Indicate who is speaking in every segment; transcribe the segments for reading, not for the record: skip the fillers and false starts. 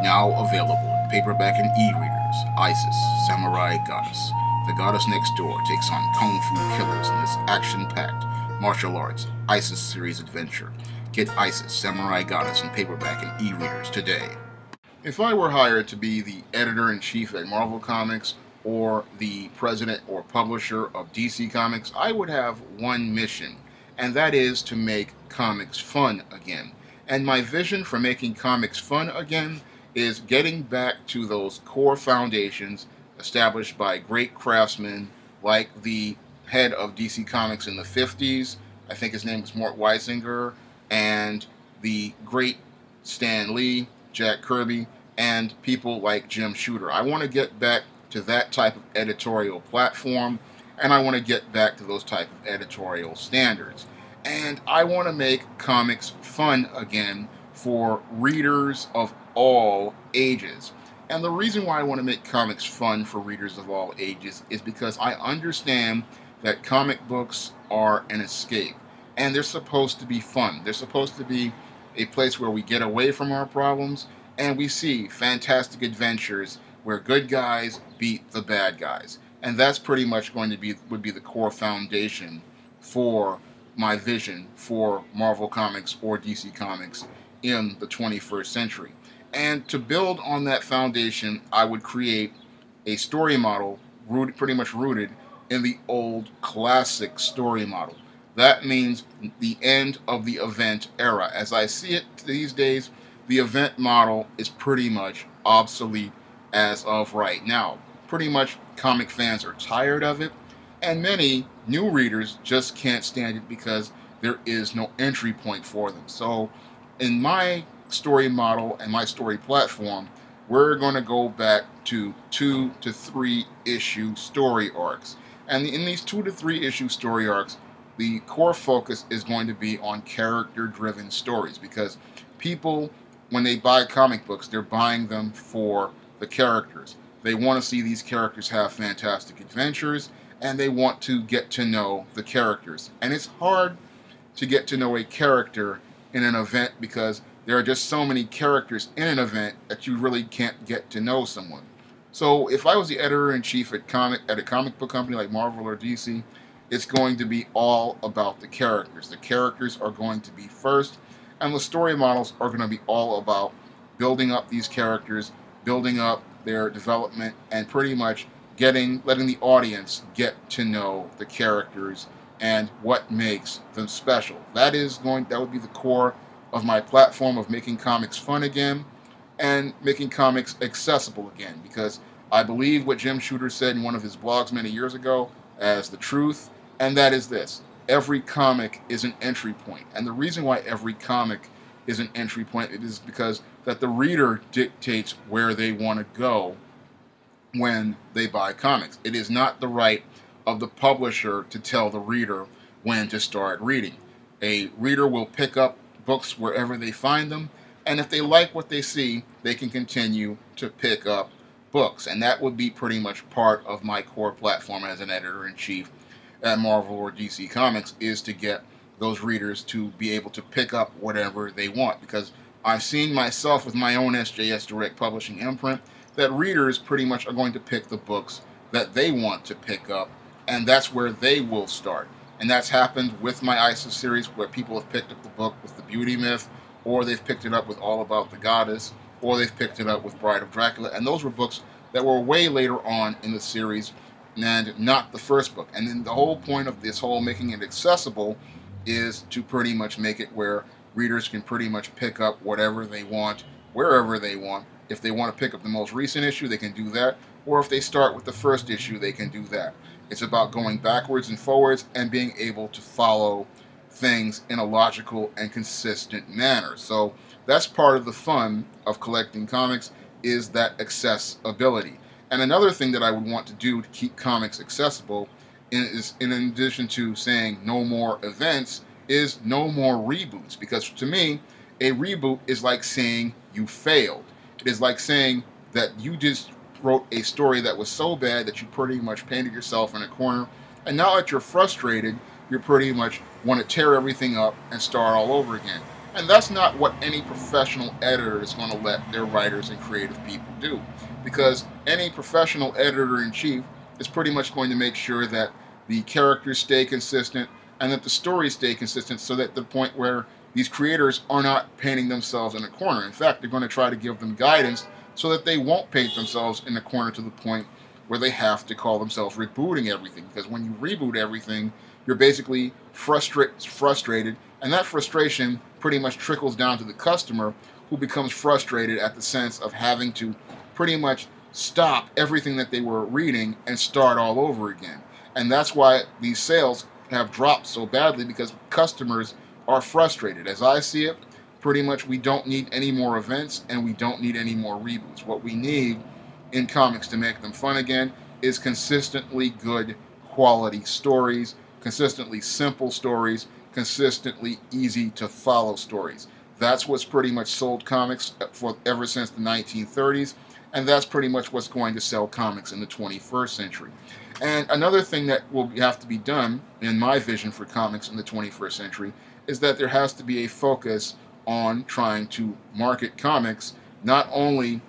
Speaker 1: Now available in paperback and e-readers, Isis, Samurai Goddess. The goddess next door takes on kung fu killers in this action-packed martial arts Isis series adventure. Get Isis, Samurai Goddess in paperback and e-readers today. If I were hired to be the editor-in-chief at Marvel Comics or the president or publisher of DC Comics, I would have one mission, and that is to make comics fun again. And my vision for making comics fun again is getting back to those core foundations established by great craftsmen like the head of DC Comics in the 50s, I think his name was Mort Weisinger, and the great Stan Lee, Jack Kirby, and people like Jim Shooter. I want to get back to that type of editorial platform, and I want to get back to those type of editorial standards. And I want to make comics fun again for readers of all ages. And the reason why I want to make comics fun for readers of all ages is because I understand that comic books are an escape. And they're supposed to be fun. They're supposed to be a place where we get away from our problems and we see fantastic adventures where good guys beat the bad guys. And that's pretty much would be the core foundation for my vision for Marvel Comics or DC Comics in the 21st century. And to build on that foundation, I would create a story model pretty much rooted in the old classic story model. That means the end of the event era. As I see it these days, the event model is pretty much obsolete as of right now. Pretty much comic fans are tired of it, and many new readers just can't stand it because there is no entry point for them. So in my story model and my story platform, we're going to go back to 2 to 3 issue story arcs. And in these 2 to 3 issue story arcs, the core focus is going to be on character-driven stories, because people, when they buy comic books, they're buying them for the characters. They want to see these characters have fantastic adventures, and they want to get to know the characters. And it's hard to get to know a character in an event because there are just so many characters in an event that you really can't get to know someone. So if I was the editor-in-chief at a comic book company like Marvel or DC, it's going to be all about the characters. The characters are going to be first, and the story models are going to be all about building up these characters, building up their development, and pretty much letting the audience get to know the characters and what makes them special. That would be the core of my platform of making comics fun again and making comics accessible again, because I believe what Jim Shooter said in one of his blogs many years ago as the truth, and that is this: every comic is an entry point. And the reason why every comic is an entry point is because that the reader dictates where they want to go when they buy comics. It is not the right of the publisher to tell the reader when to start reading. A reader will pick up books wherever they find them, and if they like what they see, they can continue to pick up books. And that would be pretty much part of my core platform as an editor-in-chief at Marvel or DC Comics, is to get those readers to be able to pick up whatever they want. Because I've seen myself with my own SJS Direct Publishing imprint that readers pretty much are going to pick the books that they want to pick up, and that's where they will start. And that's happened with my ISIS series, where people have picked up the book with the Beauty Myth, or they've picked it up with All About the Goddess, or they've picked it up with Bride of Dracula. And those were books that were way later on in the series and not the first book. And then the whole point of this whole making it accessible is to pretty much make it where readers can pretty much pick up whatever they want, wherever they want. If they want to pick up the most recent issue, they can do that. Or if they start with the first issue, they can do that. It's about going backwards and forwards and being able to follow things in a logical and consistent manner. So that's part of the fun of collecting comics, is that accessibility. And another thing that I would want to do to keep comics accessible is, in addition to saying no more events, is no more reboots. Because to me, a reboot is like saying you failed. It is like saying that you just wrote a story that was so bad that you pretty much painted yourself in a corner, and now that you're frustrated, you pretty much want to tear everything up and start all over again. And that's not what any professional editor is going to let their writers and creative people do. Because any professional editor-in-chief is pretty much going to make sure that the characters stay consistent and that the stories stay consistent, so that the point where these creators are not painting themselves in a corner. In fact, they're going to try to give them guidance so that they won't paint themselves in the corner to the point where they have to call themselves rebooting everything. Because when you reboot everything, you're basically frustrated, and that frustration pretty much trickles down to the customer, who becomes frustrated at the sense of having to pretty much stop everything that they were reading and start all over again. And that's why these sales have dropped so badly, because customers are frustrated. As I see it, pretty much we don't need any more events and we don't need any more reboots. What we need in comics to make them fun again is consistently good quality stories, consistently simple stories, consistently easy to follow stories. That's what's pretty much sold comics for ever since the 1930s, and that's pretty much what's going to sell comics in the 21st century. And another thing that will have to be done, in my vision for comics in the 21st century, is that there has to be a focus on trying to market comics not only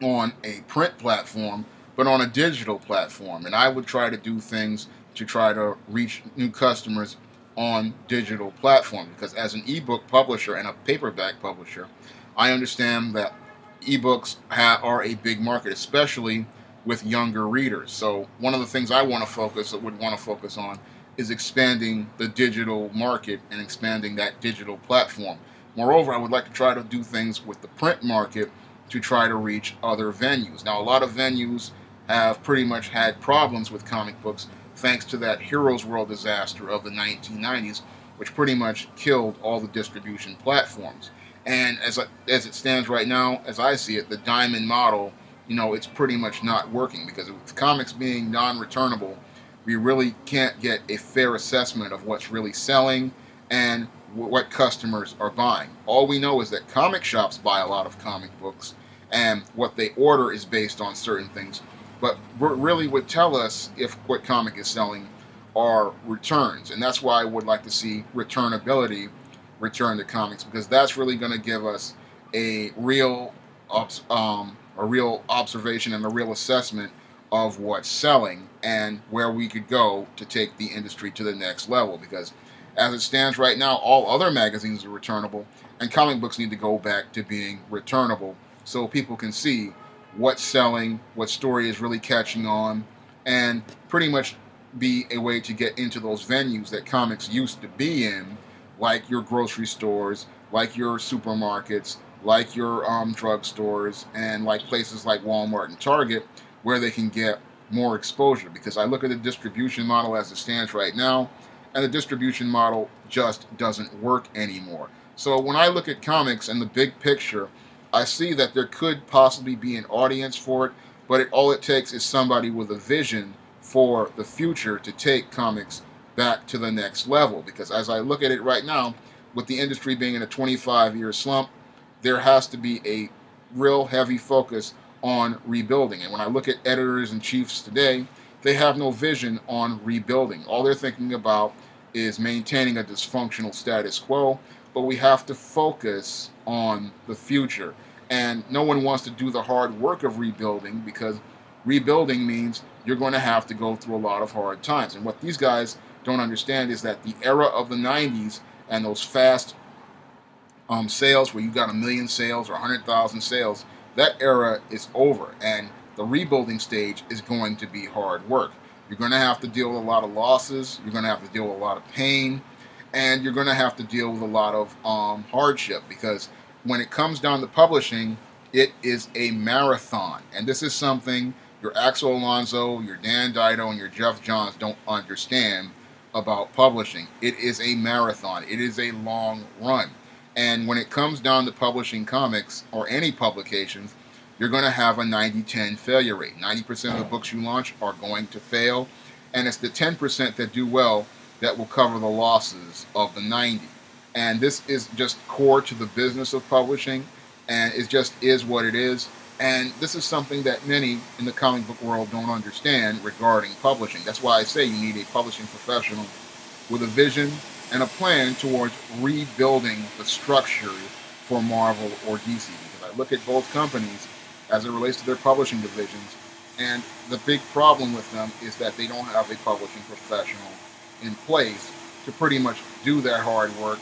Speaker 1: on a print platform, but on a digital platform. And I would try to do things to try to reach new customers on digital platforms, because as an ebook publisher and a paperback publisher, I understand that ebooks are a big market, especially with younger readers. So one of the things I would want to focus on is expanding the digital market and expanding that digital platform. Moreover, I would like to try to do things with the print market to try to reach other venues. Now, a lot of venues have pretty much had problems with comic books thanks to that Heroes World disaster of the 1990s, which pretty much killed all the distribution platforms. And as it stands right now, as I see it, the diamond model, it's pretty much not working, because with comics being non-returnable, we really can't get a fair assessment of what's really selling and what customers are buying. All we know is that comic shops buy a lot of comic books, and what they order is based on certain things. But what really would tell us if what comic is selling are returns, and that's why I would like to see returnability return to comics, because that's really going to give us a real observation and a real assessment of what's selling and where we could go to take the industry to the next level. Because as it stands right now, all other magazines are returnable, and comic books need to go back to being returnable so people can see what's selling, what story is really catching on, and pretty much be a way to get into those venues that comics used to be in, like your grocery stores, like your supermarkets, like your drugstores, and like places like Walmart and Target, where they can get more exposure. Because I look at the distribution model as it stands right now, and the distribution model just doesn't work anymore. So when I look at comics and the big picture, I see that there could possibly be an audience for it, but all it takes is somebody with a vision for the future to take comics back to the next level. Because as I look at it right now, with the industry being in a 25-year slump, there has to be a real heavy focus on rebuilding. And when I look at editors-in-chiefs today, they have no vision on rebuilding. All they're thinking about is maintaining a dysfunctional status quo, but we have to focus on the future. And no one wants to do the hard work of rebuilding, because rebuilding means you're going to have to go through a lot of hard times. And what these guys don't understand is that the era of the 90s and those fast sales where you got 1 million sales or 100,000 sales, that era is over, and the rebuilding stage is going to be hard work. You're going to have to deal with a lot of losses, you're going to have to deal with a lot of pain, and you're going to have to deal with a lot of hardship, because when it comes down to publishing, it is a marathon. And this is something your Axel Alonso, your Dan Dido, and your Jeff Johns don't understand about publishing. It is a marathon. It is a long run. And when it comes down to publishing comics or any publications, you're going to have a 90-10 failure rate. 90% of the books you launch are going to fail, and it's the 10% that do well that will cover the losses of the 90. And this is just core to the business of publishing, and it just is what it is. And this is something that many in the comic book world don't understand regarding publishing. That's why I say you need a publishing professional with a vision and a plan towards rebuilding the structure for Marvel or DC. Because I look at both companies as it relates to their publishing divisions, and the big problem with them is that they don't have a publishing professional in place to pretty much do that hard work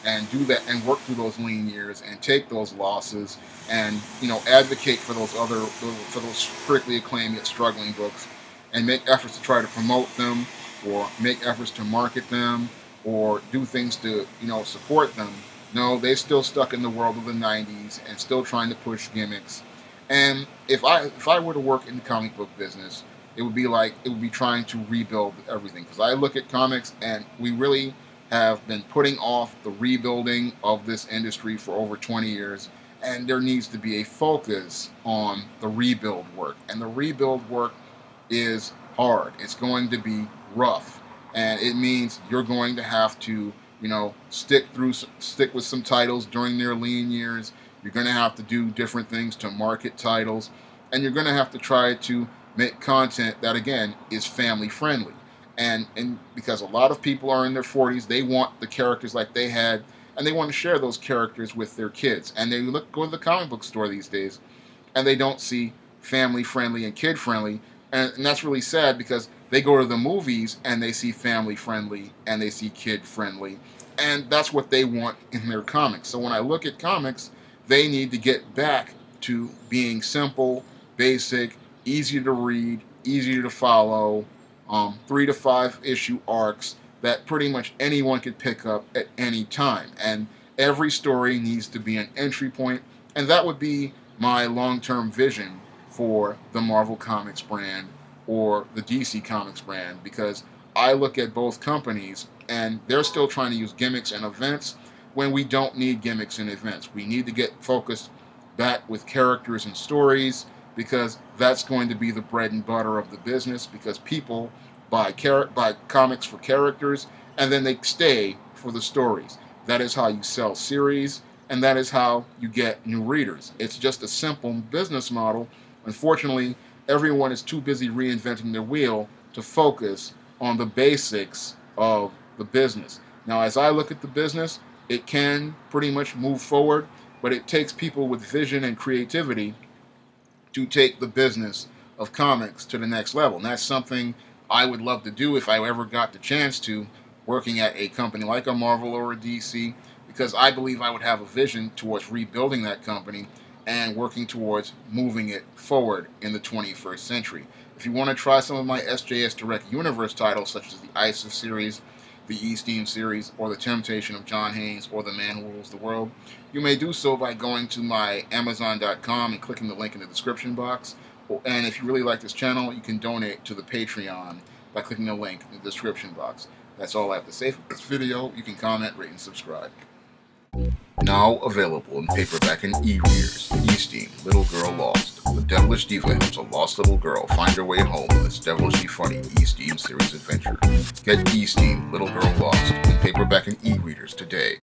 Speaker 1: and do that and work through those lean years and take those losses and advocate for those critically acclaimed yet struggling books and make efforts to try to promote them or make efforts to market them or do things to support them. No, they're still stuck in the world of the 90s and still trying to push gimmicks. And if I were to work in the comic book business, it would be trying to rebuild everything. Because I look at comics and we really have been putting off the rebuilding of this industry for over 20 years. And there needs to be a focus on the rebuild work. And the rebuild work is hard. It's going to be rough. And it means you're going to have to, stick with some titles during their lean years. You're going to have to do different things to market titles. And you're going to have to try to make content that, again, is family friendly. And because a lot of people are in their 40s, they want the characters like they had, and they want to share those characters with their kids. And they go to the comic book store these days, and they don't see family friendly and kid friendly. And that's really sad, because they go to the movies and they see family friendly and they see kid friendly. And that's what they want in their comics. So when I look at comics, they need to get back to being simple, basic, easy to read, easy to follow, 3 to 5 issue arcs that pretty much anyone could pick up at any time. And every story needs to be an entry point. And that would be my long-term vision for the Marvel Comics brand or the DC Comics brand, because I look at both companies and they're still trying to use gimmicks and events when we don't need gimmicks and events. We need to get focused back with characters and stories, because that's going to be the bread and butter of the business, because people buy comics for characters and then they stay for the stories. That is how you sell series, and that is how you get new readers. It's just a simple business model. Unfortunately, everyone is too busy reinventing their wheel to focus on the basics of the business. Now, as I look at the business, it can pretty much move forward, but it takes people with vision and creativity to take the business of comics to the next level. And that's something I would love to do if I ever got the chance to, working at a company like a Marvel or a DC, because I believe I would have a vision towards rebuilding that company and working towards moving it forward in the 21st century. If you want to try some of my SJS Direct Universe titles, such as the ISIS series, the E-Steam series, or the Temptation of John Haynes, or The Man Who Rules the World, you may do so by going to my Amazon.com and clicking the link in the description box. And if you really like this channel, you can donate to the Patreon by clicking the link in the description box. That's all I have to say for this video. You can comment, rate, and subscribe. Now available in paperback and e-readers, E-Steam, Little Girl Lost. The devilish diva helps a lost little girl find her way home in this devilishly funny E-Steam series adventure. Get E-Steam, Little Girl Lost in paperback and e-readers today.